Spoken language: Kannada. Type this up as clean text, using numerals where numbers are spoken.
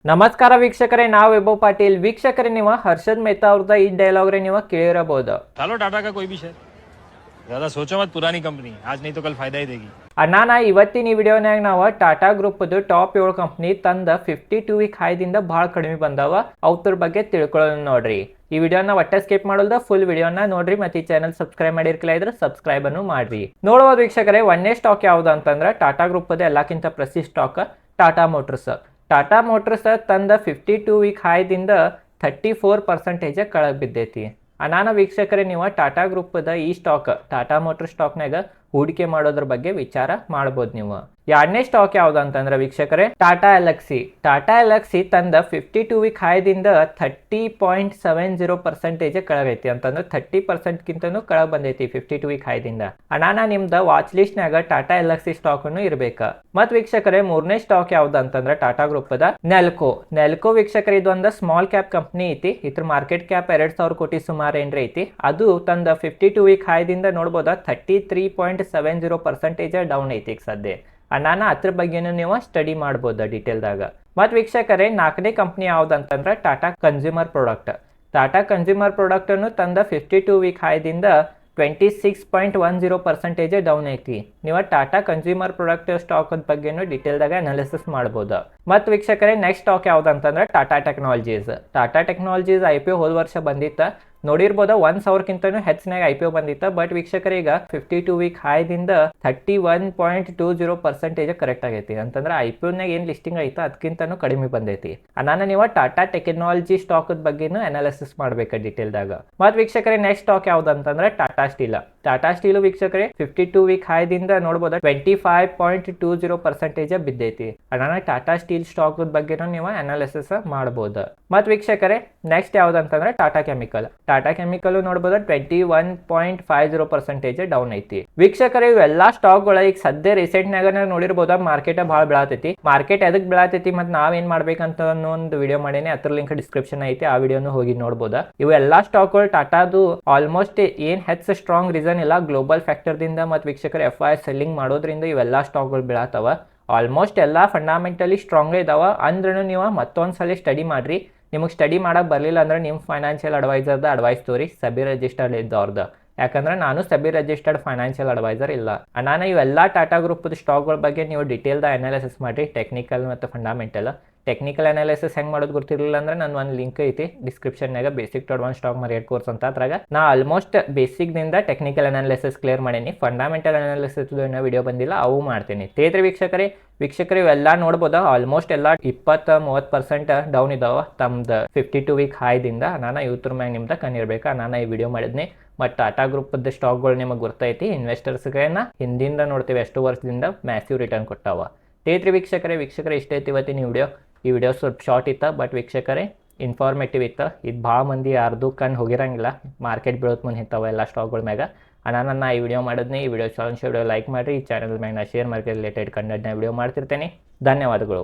ನಮಸ್ಕಾರ ವೀಕ್ಷಕರೇ, ನಾವು ವೈಭವ್ ಪಾಟೀಲ್. ವೀಕ್ಷಕರೇ, ನೀವು ಹರ್ಷದ್ ಮೆಹ್ತಾ ಅವ್ರದ ಈ ಡೈಲಾಗ್ ರೇ ನೀವು ಕೇಳಿರಬಹುದು. चलो टाटा का कोई भी शेयर ज्यादा सोचो मत, पुरानी कंपनी आज नहीं तो कल फायदा ही देगी. ಅಣ್ಣಾನ ಇವತ್ತಿನ ಈ ವಿಡಿಯೋನಾಗ ನಾವು ಟಾಟಾ ಗ್ರೂಪ್ದು ಟಾಪ್ 7 ಕಂಪ್ನಿ ತಂದ 52 ವೀಕ್ ಹೈದಿಂದ ಭಾಳ ಕಡಿಮೆ ಬಂದಾವ, ಅವ್ರ ಬಗ್ಗೆ ತಿಳ್ಕೊಳ್ಳೋಣ ನೋಡ್ರಿ. ಈ ವಿಡಿಯೋನ ಒಟ್ಟೆ ಸ್ಕಿಪ್ ಮಾಡೋದ ಫುಲ್ ವಿಡಿಯೋನ ನೋಡ್ರಿ. ಮತ್ತೆ ಈ ಚಾನಲ್ ಸಬ್ಸ್ಕ್ರೈಬ್ ಮಾಡಿರ್ಕಿಲ್ಲ ಇದ್ರೆ ಸಬ್ಸ್ಕ್ರೈಬ್ ಅನ್ನು ಮಾಡ್ರಿ. ನೋಡುವ ವೀಕ್ಷಕರೇ, ಒಂದೇ ಸ್ಟಾಕ್ ಯಾವ್ದು ಅಂತಂದ್ರೆ ಟಾಟಾ ಗ್ರೂಪ್ ಎಲ್ಲಕ್ಕಿಂತ ಪ್ರಸಿದ್ಧ stock Tata motors. Tata motors ತಂದ 52 ವೀಕ್ ಹೈದಿಂದ 34% ಕೆಳಗೆ ಬಿದ್ದೈತಿ. ಅನಾನ ವೀಕ್ಷಕರೇ, ನೀವು ಟಾಟಾ ಗ್ರೂಪ್ದ ಈ ಸ್ಟಾಕ್ ಟಾಟಾ ಮೋಟರ್ ಸ್ಟಾಕ್ನಾಗ ಹೂಡಿಕೆ ಮಾಡೋದ್ರ ಬಗ್ಗೆ ವಿಚಾರ ಮಾಡ್ಬೋದು ನೀವು. ಎರಡನೇ ಸ್ಟಾಕ್ ಯಾವ್ದು ಅಂತಂದ್ರೆ ವೀಕ್ಷಕರೇ, ಟಾಟಾ ಎಲ್ಎಕ್ಸಿ. ಟಾಟಾ ಎಲ್ಎಕ್ಸಿ ತಂದ 52 ವೀಕ್ ಹೈದಿಂದ 30.70% ಕೆಳಗೈತಿ. ಅಂತಂದ್ರೆ 30%ಗಿಂತನೂ ಕೆಳಗೆ ಬಂದೈತಿ 52 ವೀಕ್ ಹೈದಿಂದ. ಅನಾನ ನಿಮ್ದ ವಾಚ್ ಲಿಸ್ಟ್ನಾಗ ಟಾಟಾ ಎಲ್ಎಕ್ಸಿ ಸ್ಟಾಕ್ ಅನ್ನು ಇರ್ಬೇಕ. ಮತ್ ವೀಕ್ಷಕರೇ, ಮೂರನೇ ಸ್ಟಾಕ್ ಯಾವ್ದು ಅಂತಂದ್ರೆ ಟಾಟಾ ಗ್ರೂಪ್ದ ನೆಲ್ಕೋ. ನೆಲ್ಕೋ ವೀಕ್ಷಕರೇ, ಇದೊಂದು ಸ್ಮಾಲ್ ಕ್ಯಾಪ್ ಕಂಪ್ನಿ ಐತಿ. ಇದ್ರ ಮಾರ್ಕೆಟ್ ಕ್ಯಾಪ್ 2,000 ಕೋಟಿ ಸುಮಾರು ಏನ್ರಿ ಐತಿ. ಅದು ತಂದ 52 ವೀಕ್ ಹೈದಿಂದ ನೋಡ್ಬೋದ 33.70% ಡೌನ್ ಐತಿ ಈಗ ಸದ್ಯ. ಅನಾನ ಅದ್ರ ಬಗ್ಗೆನೂ ನೀವು ಸ್ಟಡಿ ಮಾಡ್ಬೋದು ಡೀಟೇಲ್ದಾಗ. ಮತ್ತು ವೀಕ್ಷಕರೇ, ನಾಲ್ಕನೇ ಕಂಪ್ನಿ ಯಾವ್ದು ಅಂತಂದ್ರೆ Tata consumer product. Tata consumer product ಅನ್ನು ತಂದ 52 ವೀಕ್ ಹೈದಿಂದ 26.10% ಡೌನ್ ಐತಿ. ನೀವು ಟಾಟಾ ಕನ್ಸ್ಯೂಮರ್ ಪ್ರಾಡಕ್ಟ್ ಸ್ಟಾಕ್ ಬಗ್ಗೆನೂ ಡೀಟೇಲ್ದಾಗ ಅನಾಲಿಸಿಸ್ ಮಾಡ್ಬೋದು. ಮತ್ತು ವೀಕ್ಷಕರೇ, ನೆಕ್ಸ್ಟ್ ಸ್ಟಾಕ್ ಯಾವ್ದು ಅಂತಂದ್ರೆ Tata technologies. Tata technologies IPO ಹೋದ ವರ್ಷ ಬಂದಿತ್ತ, ನೋಡಿರ್ಬೋದು 1,000ಕ್ಕಿಂತನೂ ಹೆಚ್ಚಿನಾಗ IPO ಬಂದಿತ್ತ. ಬಟ್ ವೀಕ್ಷಕರೇ, ಈಗ 52 ವೀಕ್ ಹೈದಿಂದ 31.20% ಕರೆಕ್ಟ್ ಆಗೈತಿ. ಅಂತಂದ್ರೆ IPOನಾಗ ಏನು ಲಿಸ್ಟಿಂಗ್ ಐತೆ ಅದಕ್ಕಿಂತನೂ ಕಡಿಮೆ ಬಂದೈತಿ. ನಾನು ನೀವು ಟಾಟಾ ಟೆಕ್ನಾಲಜಿ ಸ್ಟಾಕ್ ಬಗ್ಗೆನೂ ಅನಾಲಿಸಿಸ್ ಮಾಡ್ಬೇಕು ಡೀಟೇಲ್ದಾಗ. ಮತ್ತು ವೀಕ್ಷಕರೇ, ನೆಕ್ಸ್ಟ್ ಸ್ಟಾಕ್ ಯಾವ್ದು ಅಂತಂದ್ರೆ ಟಾಟಾ ಸ್ಟೀಲ್. ಟಾಟಾ ಸ್ಟೀಲ್ ವೀಕ್ಷಕರೇ 52 ವೀಕ್ ಹೈದಿಂದ ನೋಡ್ಬೋದು 25.20% ಬಿದ್ದೈತಿ. ನಾನು ಟಾಟಾ ಸ್ಟೀಲ್ ಸ್ಟಾಕ್ ಬಗ್ಗೆನೂ ನೀವು ಅನಾಲಿಸಿಸ್ ಮಾಡ್ಬೋದು. ಮತ್ತು ವೀಕ್ಷಕರೇ, ನೆಕ್ಸ್ಟ್ ಯಾವ್ದು ಅಂತಂದ್ರೆ ಟಾಟಾ ಕೆಮಿಕಲ್. ಟಾಟಾ ಕೆಮಿಕಲ್ ನೋಡ್ಬೋದು 21.50% ಡೌನ್ ಐತಿ. ವೀಕ್ಷಕರೇ, ಇವೆಲ್ಲಾ ಸ್ಟಾಕ್ಗಳ ಈಗ ಸದ್ಯ ರೀಸೆಂಟ್ ನಾಗ ನೋಡಿರ್ಬೋದು ಮಾರ್ಕೆಟ್ ಭಾಳ ಬೆಳತೈತಿ. ಮಾರ್ಕೆಟ್ ಎದಕ್ ಬೆಳತೈತಿ ಮತ್ತು ನಾವೇನ್ ಮಾಡ್ಬೇಕಂತ ಒಂದು ವಿಡಿಯೋ ಮಾಡೇನಿ, ಅದ್ರ ಲಿಂಕ್ ಡಿಸ್ಕ್ರಿಪ್ಷನ್ ಐತಿ, ಆ ವಿಡಿಯೋನು ಹೋಗಿ ನೋಡ್ಬೋದು. ಇವೆಲ್ಲಾ ಸ್ಟಾಕ್ಗಳು ಟಾಟಾದು ಆಲ್ಮೋಸ್ಟ್ ಏನ್ ಹೆಚ್ಚು ಸ್ಟ್ರಾಂಗ್ ರೀಸನ್ ಇಲ್ಲ, ಗ್ಲೋಬಲ್ ಫ್ಯಾಕ್ಟರ್ ದಿಂದ ಮತ್ತು ವೀಕ್ಷಕರ FI ಸೆಲ್ಲಿಂಗ್ ಮಾಡೋದ್ರಿಂದ ಇವೆಲ್ಲಾ ಸ್ಟಾಕ್ಗಳು ಬೆಳತಾವ. ಆಲ್ಮೋಸ್ಟ್ ಎಲ್ಲ ಫಂಡಮೆಂಟಲಿ ಸ್ಟ್ರಾಂಗ್ ಇದಾವ. ಅಂದ್ರೂ ನೀವು ಮತ್ತೊಂದ್ಸಲ ಸ್ಟಡಿ ಮಾಡ್ರಿ. ನಿಮಗೆ ಸ್ಟಡಿ ಮಾಡಕ್ಕೆ ಬರಲಿಲ್ಲ ಅಂದ್ರೆ ನಿಮ್ಮ ಫೈನಾನ್ಷಿಯಲ್ ಅಡ್ವೈಸರ್ದ ಅಡ್ವೈಸ್ ತೋರಿ, ಸಬಿ ರಿಜಿಸ್ಟರ್ಡ್ ಇದ್ದವ್ರದ್ದು. ಯಾಕಂದ್ರೆ ನಾನು ಸಬಿ ರಿಜಿಸ್ಟರ್ಡ್ ಫೈನಾನ್ಷಿಯಲ್ ಅಡ್ವೈಸರ್ ಇಲ್ಲ. ನಾನು ಇವೆಲ್ಲ ಟಾಟಾ ಗ್ರೂಪ್ದ ಸ್ಟಾಕ್ಗಳ ಬಗ್ಗೆ ನೀವು ಡೀಟೇಲ್ದ ಅನಾಲಿಸಿಸ್ ಮಾಡಿ, ಟೆಕ್ನಿಕಲ್ ಮತ್ತು ಫಂಡಮೆಂಟಲ್. ಟೆಕ್ನಿಕಲ್ ಅನಾಲಿಸಿಸ್ ಹೆಂಗೆ ಮಾಡೋದು ಗೊತ್ತಿರಲಿಲ್ಲ ಅಂದ್ರೆ ನನ್ನ ಒಂದು ಲಿಂಕ್ ಐತಿ ಡಿಸ್ಕ್ರಿಪ್ಷನ್ನಾಗ, basic to advance stock market course ಅಂತ. ಅದ್ರಾಗ ನಾ ಆಲ್ಮೋಸ್ಟ್ ಬೇಸಿಕ್ದಿಂದ ಟೆಕ್ನಿಕಲ್ ಅನಾಲಿಸಿಸ್ ಕ್ಲಿಯರ್ ಮಾಡೀನಿ. ಫಂಡಮೆಂಟಲ್ ಅನಾಲಿಸಿಸ್ ವಿಡಿಯೋ ಬಂದಿಲ್ಲ, ಅವು ಮಾಡ್ತೀನಿ. ತೇದ್ರಿ ವೀಕ್ಷಕರೇ, ಇವೆಲ್ಲ ನೋಡ್ಬೋದು ಆಲ್ಮೋಸ್ಟ್ ಎಲ್ಲ 20-30% ಡೌನ್ ಇದಾವ ತಮ್ದು 52 ವೀಕ್ ಹೈದಿಂದ. ನಾನು ಇವ್ರ ಮ್ಯಾಗ ನಿಮ್ದು ಕಣ್ಣಿರ್ಬೇಕಾ, ನಾನು ಈ ವಿಡಿಯೋ ಮಾಡಿದ್ನಿ. ಮತ್ತು ಟಾಟಾ ಗ್ರೂಪ್ದ ಸ್ಟಾಕ್ಗಳು ನಿಮಗೆ ಗೊತ್ತೈತಿ, ಇನ್ವೆಸ್ಟರ್ಸ್ಗೆ ಹಿಂದಿಂದ ನೋಡ್ತೀವಿ ಎಷ್ಟು ವರ್ಷದಿಂದ ಮ್ಯಾಸಿವ್ ರಿಟರ್ನ್ ಕೊಟ್ಟಾವ. ವೀಕ್ಷಕರೇ ಇಷ್ಟೇ ಐತಿ ಇವತ್ತಿನ ಈ ವಿಡಿಯೋ ಸ್ವಲ್ಪ ಶಾರ್ಟ್ ಇತ್ತು, ಬಟ್ ವೀಕ್ಷಕರೇ ಇನ್ಫಾರ್ಮೇಟಿವ್ ಇತ್ತು. ಇದು ಭಾಳ ಮಂದಿ ಯಾರ್ದು ಕಣ್ಣು ಹೋಗಿರಂಗಿಲ್ಲ, ಮಾರ್ಕೆಟ್ ಬೀಳೋದು ಮುಂದೆ ಇಂಥವು ಎಲ್ಲ ಸ್ಟಾಕ್ಗಳ ಮ್ಯಾಗ. ನಾನು ಈ ವಿಡಿಯೋ ಮಾಡಿದ್ನಿ. ಈ ವಿಡಿಯೋ ವಿಡಿಯೋ ಲೈಕ್ ಮಾಡಿರಿ. ಈ ಚಾನಲ್ ಮ್ಯಾಗ ನಾ ಶೇರ್ ಮಾರ್ಕೆಟ್ ರಿಲೇಟೆಡ್ ಕಂಟೆಂಟ್ನ ವಿಡಿಯೋ ಮಾಡ್ತಿರ್ತೇನೆ. ಧನ್ಯವಾದಗಳು.